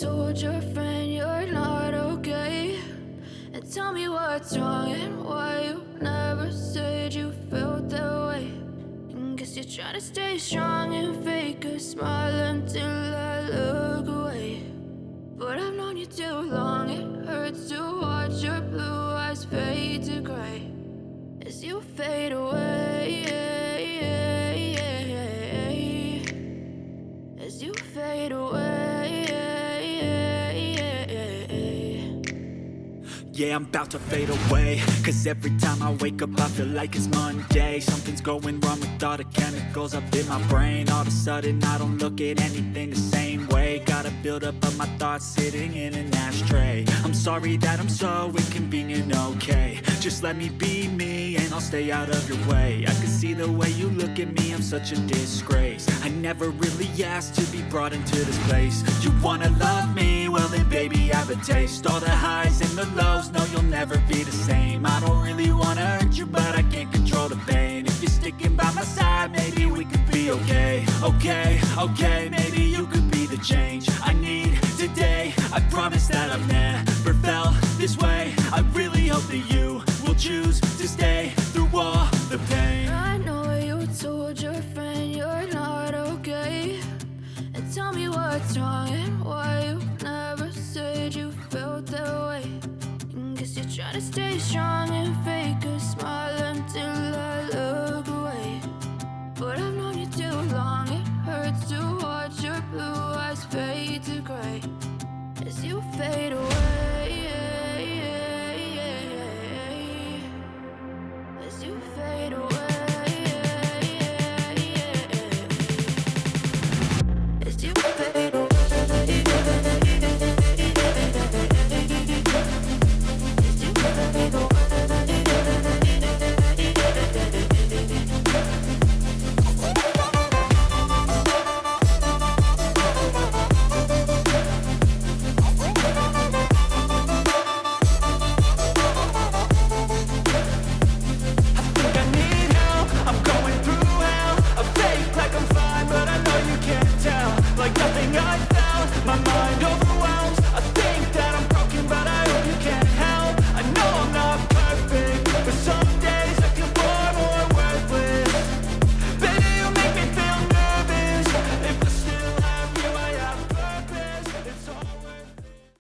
told your friend you're not okay? And tell me what's wrong and why you never said you felt that way. And guess you're trying to stay strong and fake a smile until I look away. But I've known you too long, it hurts to watch your blue eyes fade to gray as you fade away, as you fade away. Yeah, I'm about to fade away, 'cause every time I wake up I feel like it's Monday. Something's going wrong with all the chemicals up in my brain. All of a sudden I don't look at anything the same way. Gotta build up of my thoughts sitting in an ashtray. I'm sorry that I'm so inconvenient, okay? Just let me be me and I'll stay out of your way. I can see the way you look at me, I'm such a disgrace. I never really asked to be brought into this place. You wanna love me? Well then baby, have a taste. All the highs and the lows, no, you'll never be the same. I don't really wanna hurt you, but I can't control the pain. If you're sticking by my side, maybe we could be okay. Okay, okay, maybe you could be the change I need today. I promise that I've never felt this way. I really hope that you will choose to stay through all the pain. I know you told your friend you're not okay. And tell me what's wrong and why you never said you felt that way. Guess you're trying to stay strong and fake a smile until I look away. But I've known you too long, it hurts to watch your blue eyes fade to gray as you fade away.